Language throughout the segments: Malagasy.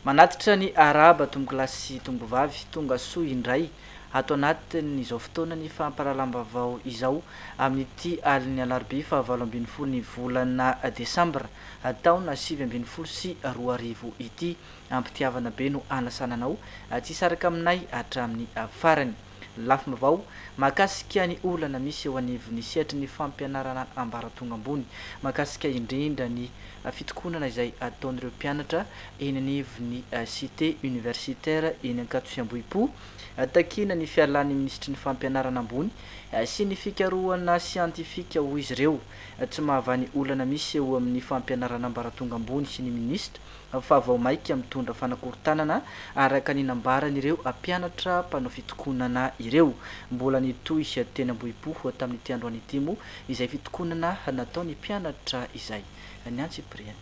manatitra ny araba tombo lasy tombo vavy tonga soa indray ato anatin'izao fotoana ny famparalam-bavao izao amin'ity aliny alarobia fa 8 ny volana desambra taona 2020 sy 2020 ity ampitiavana be no anasananao tsy saraka aminay hatramin'ny farany lafim-bavao makasika ny olana misy eo anivony sehatry ny fampianarana ambaratonga ambony makasika indrindra ny fitokonana izay ataon'ireo mpianatra eny anivony cité universitaire eny Ankatosiambohipo takina ny fialan'ny ministry ny fampianarana ambony sy ny fikarohana siantifika ho izy ireo tsy mahavany olana misy eo amin'ny fampianarana ambaratonga ambony sy ny ministra fa vao maika mitondra fanakorontanana araka ny nambaran'ireo mpianatra mpanao fitokonana ireo mbola nitoy teny Ambohipo tamin'ity andro an'itimo izay fitokonana nataony mpianatra izay Nancy Priany.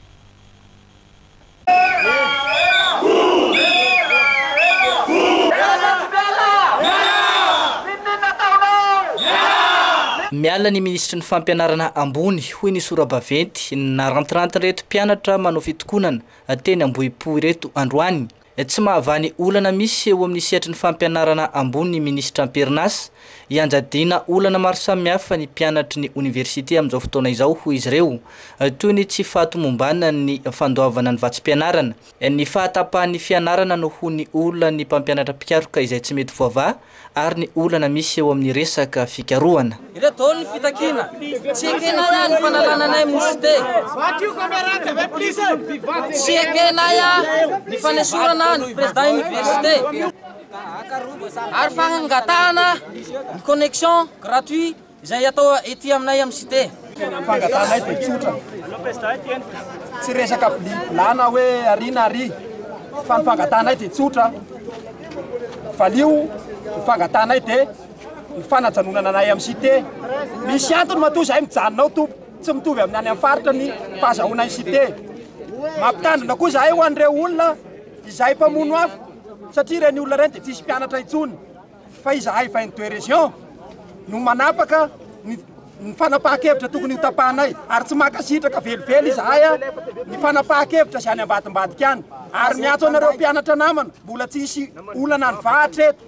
Miala ny ministry ny fampianarana ambony hoy ny Sorabaventy narantiranty reto mpianatra manao fitokonana teny Ambohipo ireto androany tsy mahavany olana misy eo amin'ny sehatry ny fampianarana ambony ny ministra Ampernas ianjadina olana maro samihafa ny mpianatry ny université amin'izao fotoana izao hoy izy ireo toy ny tsy fahatomombana ny fandoavana ny vatsim-pianarana ny fahatapahan'ny fianarana no ho ny olana ny mpampianatra pikaroka izay tsy mety voava ary ny olana misy eo amin'ny resaka fikarohana ireto ny fitakina tsy ekena ny fanalananay ministé tsy ekena ny fanesorana ny président université ary fangatahana ny connexion gratuit izay atao ety aminay amin'ny cité fangatanay dia tsotra tsy resaka lana hoe arina ary fa ny fangatanay dia tsotra valio ny fangatanay dia ny fanajanonana anay amin'ny cité misy antony matoa zahay mijanonao tompo tsy mitovy amin'ny any amin'ny faritra ny fahazahoana ny cité mampitandrina koa zahay ho an'ireo olona izay mpamono hafa satria reny olona reny dia tsisy mpianatra intsony fa izahay 22 région no manapaka ny fanapahan-kevitra tokony ho tapahanay ary tsy makasitraka velively izahay ny fanapahan-kevitra sy any ambadimbadika any ary miatso anareo mpianatra namana mbola tsisy olana ny vahatra eto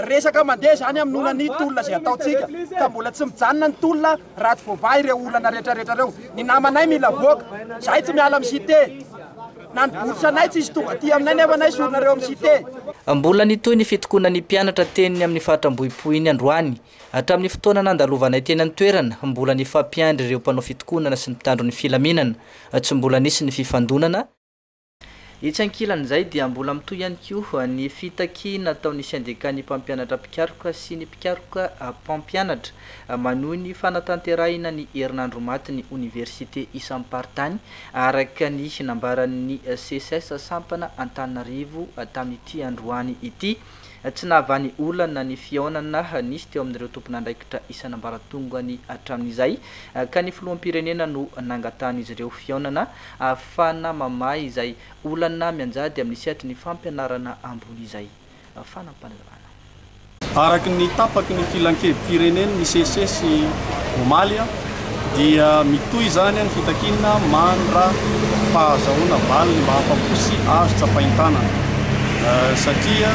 resaka mandeha zany amin'ny olana ny tolona izay ataontsika ka mbola tsy mijanona ny tolona raha tsy voavahy ireo olana rehetrarehetra reo ny namanay mila voaka zahay tsy miala amin'ny cité na ny borsanay tsisy tonga aty aminay nefa nay soronareo amin'ny cité mbola nitoy ny fitokonan'ny mpianatra teny amin'ny faritra Ambohipo iny androany hatramin'ny fotoana nandalovanay teny any toerana mbola ny fampiandry ireo mpanao fitokonana sy ny mpitandro ny filaminana tsy mbola nisy ny fifandonana itsy ankilan'izay dia mbola mitoy ihany koa ny fitakina ataon'ny syndikany mpampianatra pikaroka sy ny pikaroka mpampianatra manohy ny fanatanterahina ny herinandro maty ny université isampartany araka ny nambaran'ny CSS sampana Antananarivo tamin'ity androany ity tsy nahavany olana ny fiaonana nisy teo amin'ireo tompon'andraikitra isan'ambaratongany hatramin'izay ka ny filoham-pirenena no nangatahana izy ireo fiaonana ahafana mamahy izay olana mianjady amin'ny sehatry ny fampianarana ambony izay fanampanarana araky ny tapaky ny filan-kevi-pirenena ny CSS Omalia dia mitoy zany ny fitakina mandra fahazahoana valiny mba hafaposy azo tsapahin-tanana satria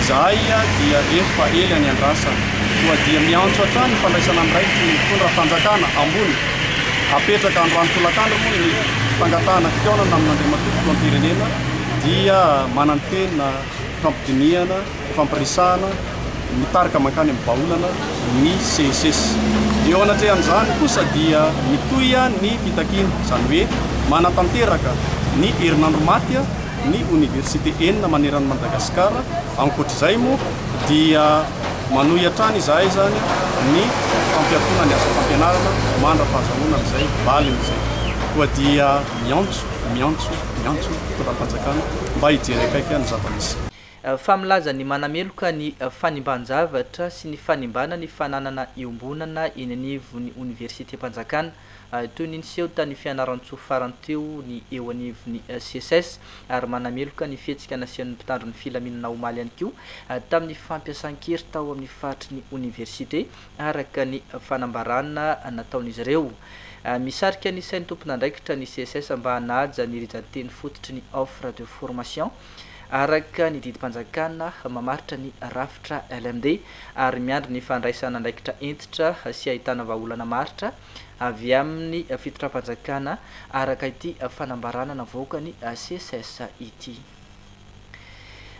izahay dia efa ely any andrasana koa dia miantso hatrany fandraisana andraikitry ny mpitondra fanjakana ambony apetraka androany tolakandro moa ny fangatahana fitaonana amin'Andriamatoko filoham-pirenena dia manantena fampidiniana fampirisahana mitarika mankany amin'ny vahaolana ny CSS eo anatrehan'izany kosa dia mitoya ny fitakina izany hoe manatanteraka ny herinandro maty ny université enina maneran'ny Madagasikara ankoatr'izay moa dia manohy hatrany izahay zany ny fampiatona ny asa fampianarana mandra fahazahoana izay valiny izay koa dia miantso fitondram-panjakana mba hijery akaiky ny zava-misy familaza ny manameloka ny fanimban-javatra sy ny fanimbana ny fananana iombonana eny anivony université mpanjakana toy ny niseho tany fianaran-tso faranteo ny eo anivony CSS ary manameloka ny fihetsika nasian'ny mpitandro ny filaminana Omaly ihany koa tamin'ny fampiasan-kery tao amin'ny faritry ny université araka ny fanambarana nataon'izy ireo misarika ny sainy tompon'andraikitra ny CSS mba hanaja ny rizanteny fototry ny offre de formation araka ny didim-panjakana mamaritra ny rafitra LMD ary miandry ny fandraisana andraikitra entitra sy ahitana vahaolana maritra avy amin'ny fitotram-panjakana araka ity fanambarana navoaka ny CSS ity.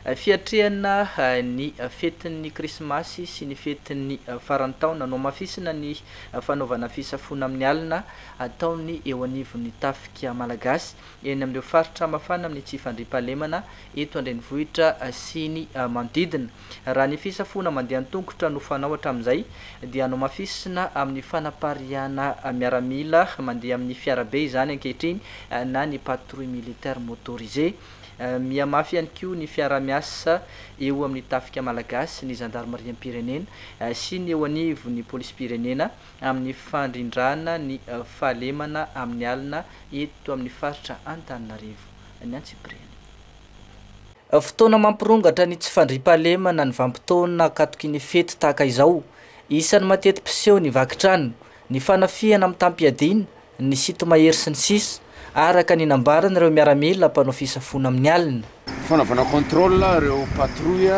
Fiatrehana ny fetin'ny krismasy sy ny fetin'ny faran'ny taona no mafisina ny fanaovana fisafona amin'ny alina ataony eo anivon'ny tafika malagasy eny amin'ireo faritra mafana amin'ny tsy fandriam-pahalemana eto an-drenivohitra sy ny manodidina. Raha ny fisafona mandeha an-tongotra no fanao hatramin'izay dia no mafisina amin'ny fanapariana miaramila mandeha amin'ny fiarabe izany ankehitriny na ny patrouille militaire motorisé. Miamafy ihany koa ny fiara-miasa eo amin'ny tafika malagasy ny gendarmerie-pirenena sy ny eo anivon'ny polisy-pirenena amin'ny fandrindrana ny fahalemana amin'ny alina eto amin'ny faritra Antananarivo ny Antsipireniny. Fotoana mampirongatra ny tsy fandriam-pahalemana ny vanim-potoana katoky ny fety tahaka izao, isan'ny matety piseho ny vakitrano, ny fanafihana amin'ny tampiadina, ny sito mahery sy ny sisa araka ny nambarana ireo miaramila mpanao fisafona amin'ny alina. Fanaovana contrôle ireo patrouille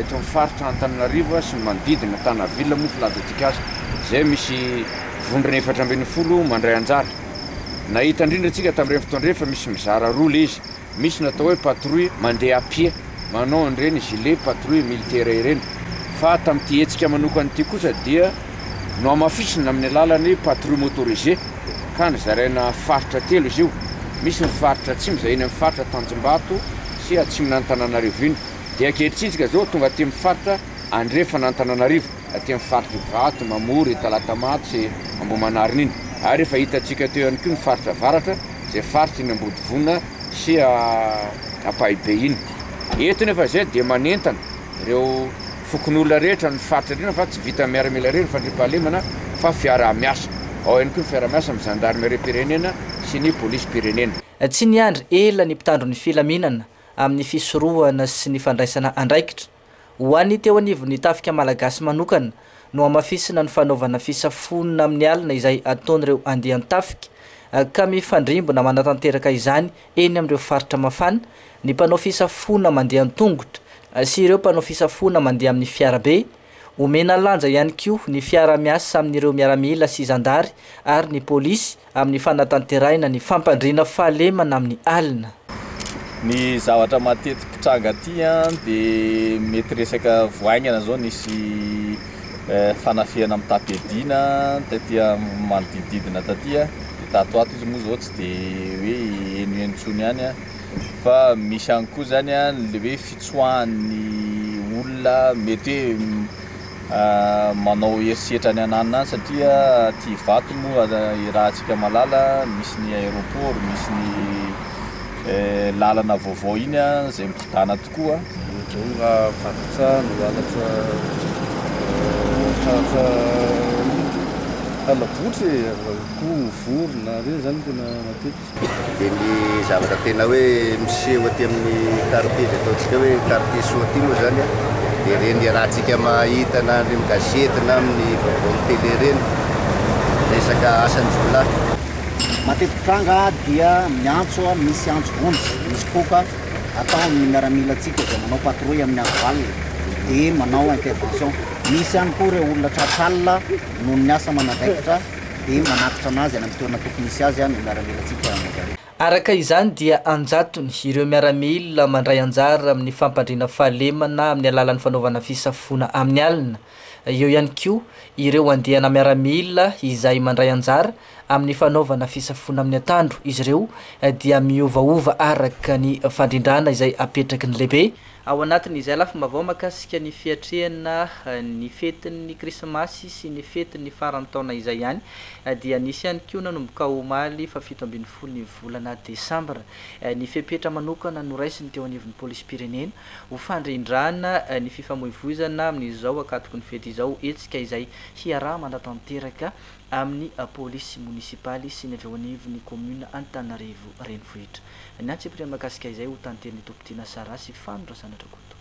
eto amin'ny faritra Antananarivo sy manodidina Antanavilla moa filazatsika azy. Zay misy vondrona 440 mandray anjara. Nahita indrindra tsika tamin'ireny fotoana fa misy mizara roa le izy. Misy natao hoe patrouille mandeha à pied, manao an'ireny gilet patrouille militaire ireny. Fa tamin'ity hetsika manokana ity kosa dia no amafisina amin'ny alalany patrouille motorisé. Kan zaraina faritra telo izy io. Misy ny faritra atsimo izay eny amin'ny faritra Tanjombato sy atsimona Antananarivo iny. Dia ankehitritsika zao tonga aty amin'ny faritra andrefana Antananarivo, aty amin'ny faritra Vato, Mamory, Talatamaty sy Ambomanarina iny. Ary efa hitatsika teo ihany koa ny faritra Avaratra, izay faritra iny Ambodivona sy Apahibe iny. Eto nefa zay dia manentana ireo fokon'olona rehetra ny faritra reny fa tsy vita miaramila reny fandriam-pahalemana fa fiara-miasa. Ao ihany koa fiara-miasa amin'ny gendarmerie-pirenena sy ny polisy-pirenena. Tsy niandry ela ny mpitandro ny filaminana amin'ny fisorohana sy ny fandraisana andraikitra. Ho an'ny teo anivon'ny tafika malagasy manokana no amafisina ny fanaovana fisafona amin'ny alina izay ataon'ireo andeha an-tafika ka mifandrimbona manatanteraka izany eny amin'ireo faritra mafana, ny mpanao fisafona mandeha an-tongotra sy ireo mpanao fisafona mandeha amin'ny fiarabe. Omena lanja ihany koa ny fiara-miasa amin'ireo miaramila sy zandary ary ny polisy amin'ny fanatanterahina ny fampandriana fahalemana amin'ny alina. Ny zavatra matetika tranga aty dia mety resaka voaingana zao nisy fanafihana amin'ny tapiadina taty manodididina taty dia tato ato izy moa zao tsy dia hoe eno-enontsony ihany fa misy ihany koa zany le hoe fitsoahan'ny olona mety hoe manao eritseritra ny ananina satria ty Vato moa raha antsika malala misy ny aéroport, misy ny lalana vaovao iny zay mipidana tokoa. Raha fatotra no lalatra halabotry koa vorona reny zany tena matetika. Dia ny zavatra tena hoe miseho aty amin'ny quartier dia ataontsika hoe quartier soa aty moa zany dia reny raha antsika mahita na amin'ny gazety na amin'ny vaovao télé reny resaka asan'ny zolahy. Matetika tranga dia miantso misy antso vonjy, misy koka atao amin'ny miaramila antsika dia manao patrouille amin'ny andro alina dia manao intervention. Misy ihany koa ireo olona tratralina no ny asa manadaikitra dia manakitra anazy any amin'ny toerana tokony misy azy ny miaramila antsika. Araka izany dia anjatony ireo miaramila mandray anjara amin'ny fampandriana fahalemana amin'ny alalan'ny fanaovana fisafona amin'ny alina. Eo ihany koa ireo andehana miaramila izay mandray anjara amin'ny fanaovana fisafona amin'ny atandro. Izy ireo dia miovaova araka ny fandrindrana izay apetraky ny lehibe. Ao anatin'izay lafim-baovao mahakasika ny fiatrehana ny fetin'ny krismasy sy ny fetin'ny faran'ny taona izay ihany dia nisy ihany koa nanomboka omaly fa 17 ny volana Desambra ny fepetra manokana no raisiny teo anivon'ny polisy-pirenena ho fandrindrana ny fifamoivoizana amin'izao akatoky ny fety izao etsika izay hiaraha mandatanteraka amin'ny polisy munisipaly sy ny avy ao anivon'ny commune Antananarivo renivohitra. Ny Antsipirenina mahakasika izay ho tanteriny Tompotina Sara sy Fandro Sandrakoto.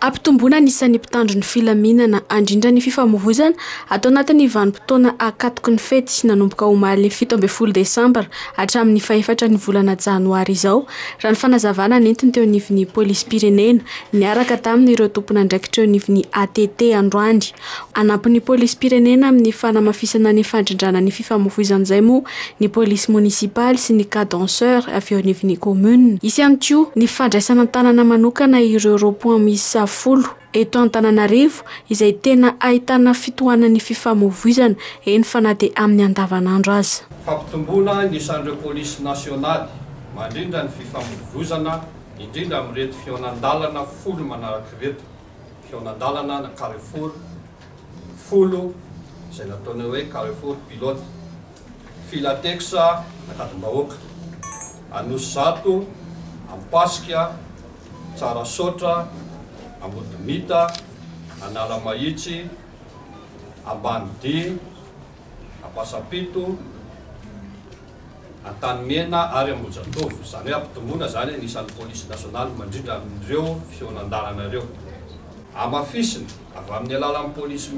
Ampitomboana anisan'ny mpitandro ny filaminana andrindra ny fifamoivoizana atao anatin'ny vanim-potoana akatoky ny fety nanomboka omaly 17 Desambra hatramin'ny 4 ny volana Janoary izao. Raha ny fanazavana nentiny teo anivon'ny polisy pirenena niaraka tamin'ireo tompona andraikitra eo anivon'ny ATT Androany. Anampin'ny polisy pirenena amin'ny fanamafisana ny fandrindrana ny fifamoivoizana izay moa ny polisy munisipaly sy ny cadenseur avy eo anivon'ny commune. Isy ihany koa ny fandraisana tanana manokana ireo rond-point misy folo eto Antananarivo izay tena ahitana fitohanan'ny fifamoivoizana eny fa na dia amin'ny andavanandro aza. Fampitomboana isan'ireo polisy nasionaly mandrindra ny fifamoivoizana indrindra amin'ireto fionan-dalana folo manaraka ireto fionan-dalana na Carrefour folo izay nataony hoe Carrefour pilote, Filatexa Nakadimbahoaka, Anosy-Zato, Ampasika, Tsarasotra, Ambodimita, Analamahitsy, Ambanidia, Ampasapito, Antanimena ary Ambojatovo. Izany hoe ampitomboana zany anisan'ny polisy nasionaly mandrindra amin'ireo fionan-dalana ireo. Amafisiny avy amin'ny alalan'ny polisy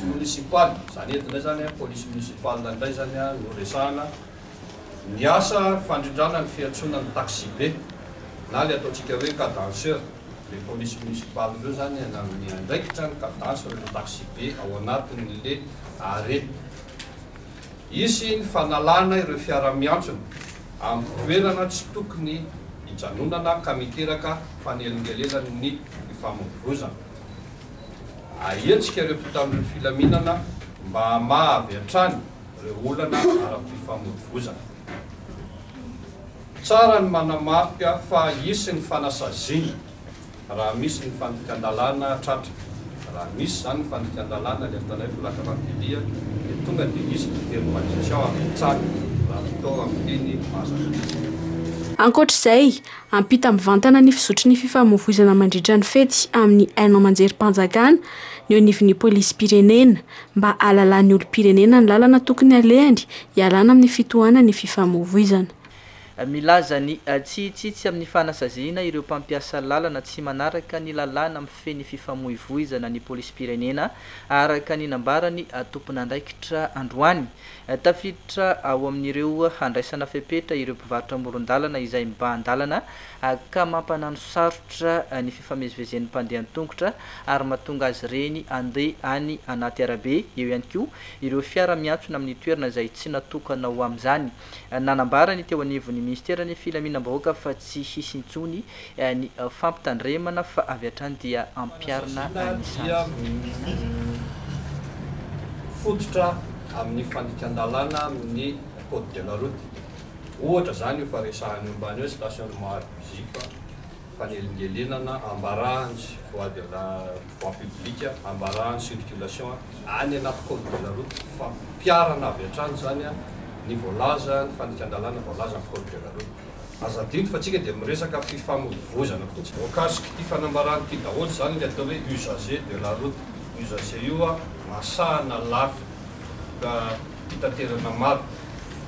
munisipaly, zany entina zany polisy munisipaly indray zany no resahana ny asa fandrindrana ny fiantsonan'ny taxi be na le ataontsika hoe cadenseur. Le polisy munisipaly ireo zany amin'ny andraikitra ny cadence ireo taxi be ao anatin'le arety. Isy ny fanalana ireo fiara-miantsona amin'ny toerana tsy tokony hijanonana ka miteraka fanelingelenan'ny fifamoivoizana. Ahentsika ireo mpitandro ny filaminana mba mahavy hatrany ireo olana ara-pifamoivoizana. Tsara ny manamarika fa isy ny fanasaziana raha misy ny fandikan-dalana tratra. Raha misy zany ny fandikan-dalana le tanay filakaram-pilia dia tonga dia misy ny verbalisation amin'itsany raha atao amin'ny mazana. Ankoatr'izay, ampita mivantana ny fizotry ny fifamoivoizana mandritra ny fety amin'ny haino amanjerim-panjakana ny anivon'ny polisy pirenena mba halalan'ny olo-pirenena ny lalana tokony alehany hialana amin'ny fitohanana ny fifamoivoizana. Milaza ny tsitsitsy amin'ny fanasaziana ireo mpampiasa lalana tsy manaraka ny lalàna amin'ny feny fifamoivoizana ny polisy pirenena araka ny nambarany tompon'andraikitra Androany. Tafiditra ao amin'ireo handraisana fepetra ireo mpivarotra amoron-dalana izay mibahan-dalana ka mampanano sarotra ny fifamezivezen'ny mpandeha an-tongotra ary mahatonga azy ireny andeha any anaty arabe. Eo ihany koa ireo fiara miantsona amin'ny toerana izay tsy natokana ho amin'izany. Nanambarany teo anivon'ny ministerany filaminam-bahoaka fa tsy hisy intsony ny fampitandremana fa avy hatrany dia ampiarina fototra amin'ny fandikan-dalana amin'ny code de la route. Ohatra zany io faresahany ambany hoe stationnement abusif, fanelingelenana, ambarahany voie de la voie publique, ambarahany circulation any anaty code de la route fa mpiarana avy hatrany zany ny voalaza ny fandikan-dalana voalaza ny code de la route. Azadino fa tsika dia miresaka fifamoivoizana fotsiny. Mikasika ity fanambarana ity daholo zany le atao hoe usager de la route. Usager io masahana lafy ka hitaterana maro.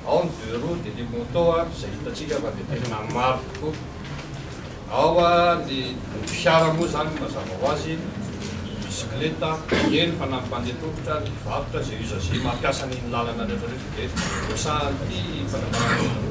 Ao ny deux roues dia le moto izay hitatsika fa dia tena maro tokoa. Ao ny fiara moa zany mazava ho azy, bisikleta, eny fanampandeha tongotra, ny varotra izay usager mampiasa ny lalana rehetrarehetra dia resahany fanambarana.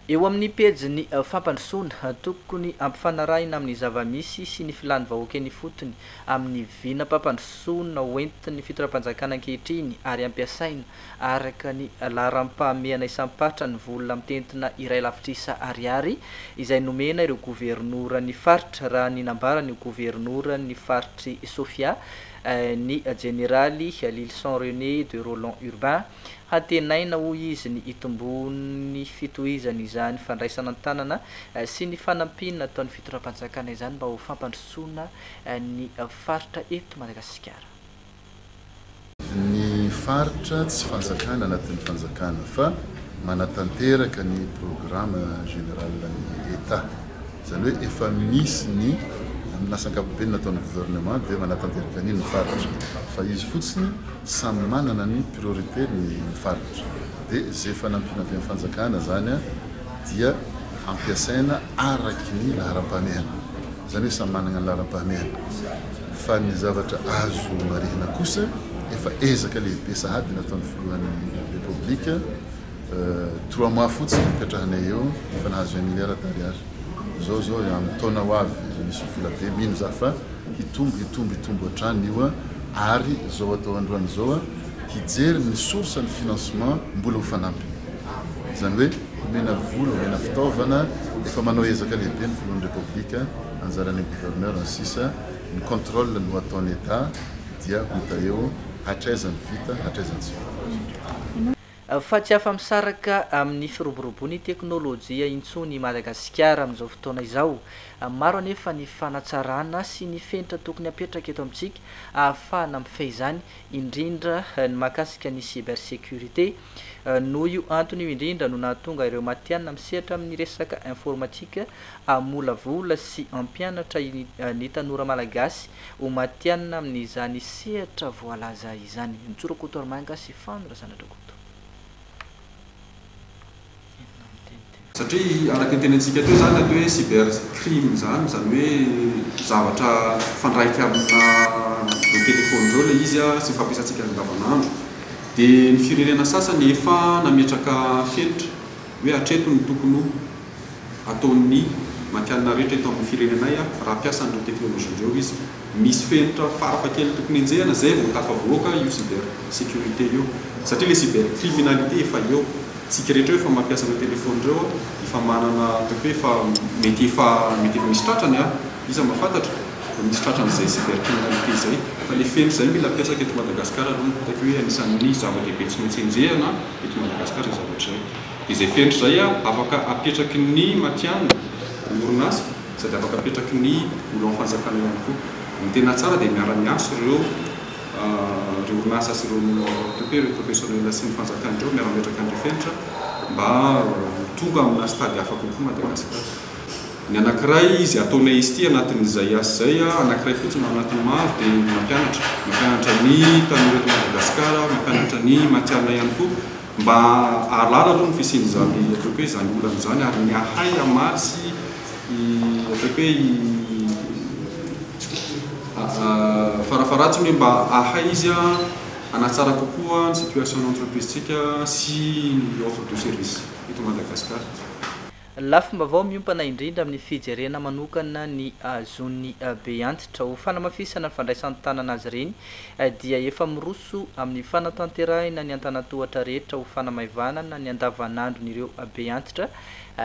Eo amin'ny pejy fampandrosoana tokony ampifanarahina amin'ny zavamisy sy ny filany vahoaka ny fotony amin'ny vinam-pampandrosoana hoentin'ny fitoeram-panjakana ankehitriny ary ampiasaina araka ny laharam-pahamehana isam-patra ny vola mitentina iray lavitrisa ariary izay nomena ireo gouvernoura ny faritra raha ny nambarany gouvernoura ny faritry Sofia ny généraly Lilson René de Roland Urbain hatenaina ho izy ny itombony fitohizana izany fandraisana tanana sy ny fanampina ataon'ny fitoeram-panjakana izany mba ho fampandrosoana ny faritra eto Madagasikara. Ny faritra tsy fanjakana anatin'ny fanjakana fa manatanteraka ny programme général-ny État. Izany hoe efa misy ny nasan-kapobe nataon'ny gouvernement dia manatanteraka ny faritra. Fa izy fotsiny samy manana ny priorité ny faritra. Dia izay fanampina avy amin'ny fanjakana zany dia ampiasaina araky ny laharam-pahamehana. zany hoe samy managna ny lalam-pahamehana fa ny zavatra azo marihina kosa efa ezaka lehibe sahady nataon'ny filohan'ny republika 3 mois fotsiny mipetrahanay eo efa nahazo 1 milliard d'ariary zao amin'ny taona ho avy misy vola be mino za fa hitombo hatrany io ary zao atao androany zao hijery ny source ny financement mbola ho fanampy zany hoe omena vola omena fitaovana efa manao ezaka lehibe ny filohan'ny republika anjaran'ny gouverneur ny sisa ny contrôle no ataon'ny état dia hota eo hatraizany vita hatraizany tsy fa tsy afa misaraka amin'ny firoboroboany teknôlôjia intsony Madagasikara amin'izao fotoana izao maro anefa ny fanatsarana sy ny fenitra tokony apetraka eto amintsika ahafahana mifehy izany indrindra ny mahakasika ny cybersécurité noho io antony io indrindra no nahatonga ireo matianina misehatra amin'ny resaka informatika amolavola sy ampianatra ny tanora malagasy ho matianina amin'izany sehatra voalaza izany Ntsorakotormanga sy fandrasanatra satria araka ny tenantsika teo zany atao hoe cybercrime zany hoe zavatra fandraika amina telefôny zao le izy sy fampiasantsika andavanandro dia ny firenena sasany efa nametraka fenitra hoe atreto ny tokony ataon'ny matianina rehetra eto amin'ny firenenay raha ampiasan'ireo teknôlôjia ireo izy misy fenitra farafakely tokony enjehana zay vao tafavoaka io cybersécurité io satria le cybercriminalité efa eo tsika rehetra efa mampiasa ny telefôny reo efa manana hoe efa mety efa misy tratrany izy mahafantatra misy tratrany zay cybercriminalité zay fa le fenitra zay mila ampiasaka eto Madagasikara aloha hitako hoe anisan'ny zava-dehibe tsy maintsy enjehana eto Madagasikara zavatra zay dia zay fenitra zay afaka apetraky ny matianina ny orinasa sady afaka apetraky ny olo amin'ny fanjakana ihany koa ny tena tsara dia miara-miaso ireo orinasa sy ireo professionnel sy ny fanjakana ireo miara-mipetraka an'ireo fenitra mba tonga amina stady hafa kokoa Madagasikara. Ny anankiray izy ataonay izy ity anatin'izay asa zay anankiray fotsiny anatin'ny maro dia mampianatra ny tanora eto Madagasikara, mampianatra ny matianina ihany koa mba ahalala aloha ny fisian'izany atao hoe zany olana zany ary ny ahay amaly sy atao hoe farafaratsy hoe mba ahay izy anatsara kokoa ny situation entreprise-tsika sy ny offre de service eto Madagasikara. Lafim-baovao miompana indrindra amin'ny fijerena manokana ny zony be antitra ho fanamafisana ny fandraisany tanana azy ireny dia efa miroso amin'ny fanatanterahina ny antanatohatra rehetra ho fanamaivana na ny andavanandron'ireo be antitra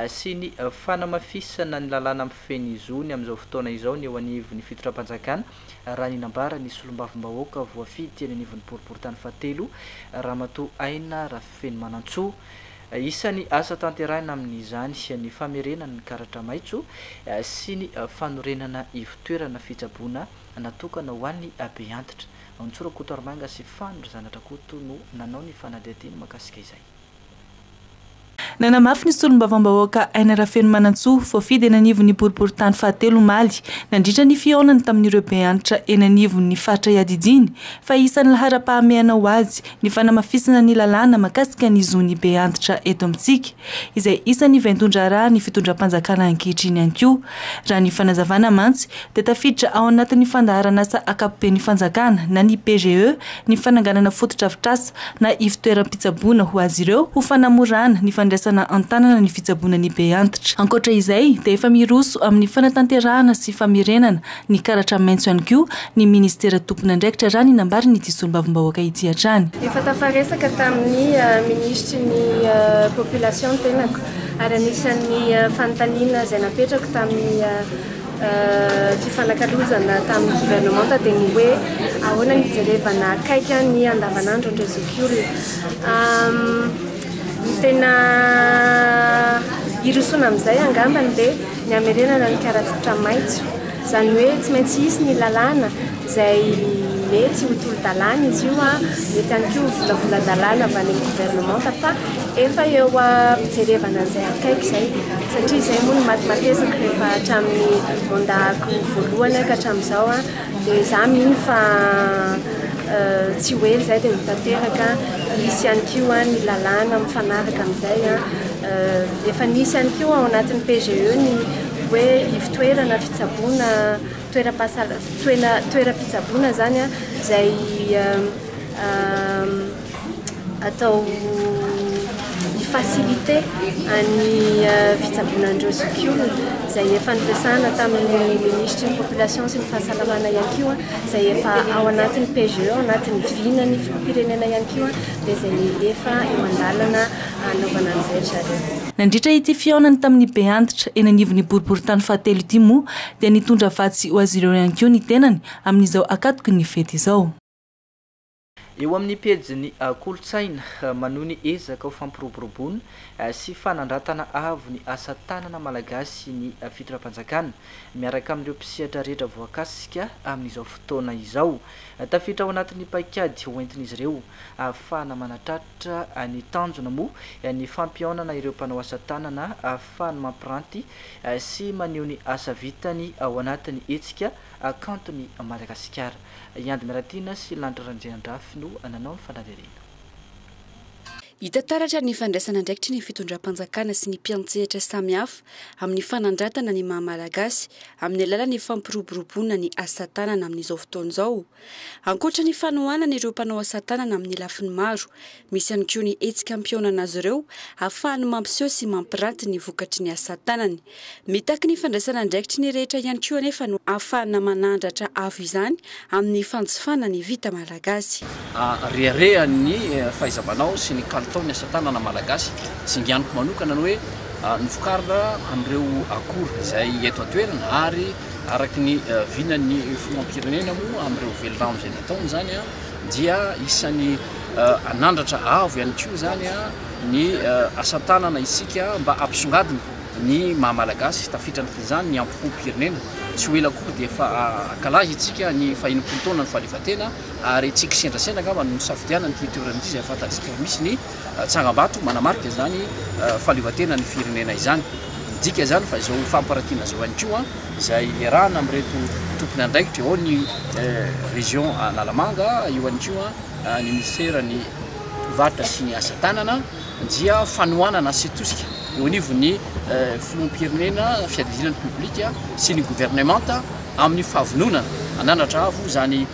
sy ny fanamafisana ny lalàna mifeny zony amin'izao fotoana izao ny eo anivon'ny fitondram-panjakana raha ninambara ny solombavim-bahoaka voafidy eny anivon'ny boriboritany fahatelo Ramatoa Aina Rafeny Manantsoa isany asa tanterahina amin'izany ny famerenana ny karatra maitso sy ny fanorenana ivitoerana fitsaboana natokana ho an'ny be antitra. Ntsorakotormanga sy fandrasanatra koto no nanao ny fanadihadiana makasika izay. Nanamafy ny solombavambahoaka Aina Rafeny Manantsoa voafidy eny anivon'ny boriboritany fahatelo Omaly nandritra ny fihaonany tamin'ireo be antitra eny anivon'ny faritra Iadidiny fa isan'ny lahara-pahamehana ho azy ny fanamafisana ny lalàna makasika ny zony be antitra eto amintsika izay isan'ny vaintondra raha ny fitondram-panjakana ankehitriny ihany koa raha ny fanazavana mantsy dia tafiditra ao anatin'ny fandaharan'asa akapoben'ny fanjakana na ny PGE ny fananganana fototra-avitrasa na ivitoeram-pitsaboana ho azy ireo ho fanamorana ny fandraisana antanana ny fitsaboana ny be antitra. Ankoatra izay dia efa miroso amin'ny fanatanterahana sy famerenana ny karatra maitso ihany koa ny ministera tompony andraikitra raha ny nambary ny ity solombavim-bahoaka ity hatrany. Efa tafaresaka tamin'ny ministry ny population tenako ary anisan'ny fanontaniana izay napetraka tamin'ny fifanakalozana tamin'ny gouvernement dia ny hoe ahoana ny jerevana akaika ny andavanandro ny réseau tena irosona amin'izay angambany dia ny amerenana ny karatra maitso zany hoe tsy maintsy isy ny lalàna izay mety ho tolo-dalàna izy io mety ihany koa volavola-dalàna avy any amin'ny gouvernement fa efa eo ampijerevana an'izay akaiky izay satria izay moa no matesaka rehefa hatramin'ny mandako voalohany ka hatramin'izao dia za mino fa tsy hoe zay dia mitateraka misy ihany koa ny lalàna mifanaraka amin'izay efa nisy ihany koa ao anatin'ny PGE ny hoe ifitoerana fitsaboana toeram-pitsaboana zany a zay atao ifacilité any fitsaboanandreo zokiolona zay efa niresahana tamin'ny ministre ny population sy ny fahasalamana ihany kio zay efa ao anatin'ny PGE ao anatin'ny vinany filopirenena ihany kio dia zay efa eo andalana anaovana an'izay zareo. Nandritra ity fiaonany tamin'ny be antitra eny anivon'ny boriboritany fahatelo ity moa dia nitondra vatsy ho azy ireo ihany koa ny tenany amin'izao akatoky ny fety izao. Eo amin'ny pejiny kolotsaina manohy ny ezaka ho fampiroboroboana sy fanandratana avo ny asa tanana malagasy ny fitondram-panjakana miaraka amin'ireo mpisehatra rehetra voakasika amin'izao fotoana izao. Tafiditra ao anatin'ny paikady hoentin'izy ireo ahafahana manatratra ny tanjona moa ny fampiaonana ireo mpanao asa tanana ahafahany mampiranty sy maneho ny asa vitany ao anatin'ny hetsika kantony Madagasikara. Iandy Miratina sy Lanitra Ranjeandrafy no nanao ny fanadihadiana. Hita taratra ny fandraisana ndraikitry ny fitondram-panjakana sy ny mpiantsehatra samihafa amin'ny fanandratana ny maha-malagasy amin'ny alalan'ny fampiroboroboana ny asa tanana amin'izao fotoana izao. Ankoatra ny fanohanana ireo mpanao asa tanana amin'ny lafiny maro, misy ihany koa ny hetsika ampiaonana azy ireo ahafahany mampiseho sy mampiranty ny vokatry ny asa tanany. Mitaky ny fandraisana ndraikitry ny rehetra ihany koa anefa no ahafahana manandratra avo izany amin'ny fanjifana ny vita malagasy. Reharehan'ny fahaiza-manao sy ny taony asa tanana malagasy singianiko manokana ny hoe novokarina amin'ireo akora izay eto an-toerana ary araky ny vinan'ny filoham-pirenena moa amin'ireo velonamo izay nataony zany dia isan'ny anandratra avo ihany koa zany ny asa tanana isika mba ampisongadina ny maha-malagasy tafiditra n'izany ny ampom-pirenena tsy ho ela koa dia efa akalaza itsika ny fahinimpolo taona ny fahaleovan-tena ary tsika sendrasendra angamba no safidianany ity toerana ity izay fantatsika misy ny tsangambato manamarika zany fahaleovan-tena ny firenena izany. Dika zany fa izao famparatiana zao ihany koa izay iarahana amin'ireto tompony andraikitra ao ny région Analamanga eo ihany koa ny ministera ny varitra sy ny asa tanana dia fanohanana sy tosika eo anivon'ny filoham-pirenena fiadizinan'ny publika sy ny gouvernemanta amin'ny fahavononana anandratra avo zany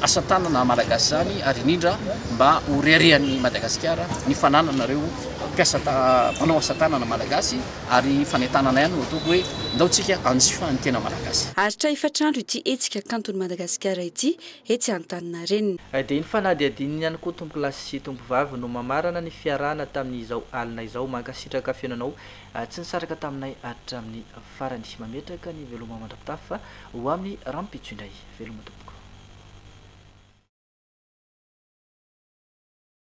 asa tanana malagasy zany ary indrindra mba ho reharehan'ny Madagasikara ny fanananareo mpanao asa tanana malagasy ary fanentanana ihany no ataoko hoe ndaotsika anjifa ny tena malagasy. Aritra efatrandro ity hetsika kantony Madagasikara ity etsy an-tanina reniny. Dia ny fanadihadiany ihany koa tompo lasy sy tompo vavy no mamarana ny fiarahana tamin'izao alina izao mankasitraka fiainanao tsy nisaraka taminay hatramin'ny farany mametraka ny veloma mandrapitafa ho amin'ny rampitso indray veloma tompoko.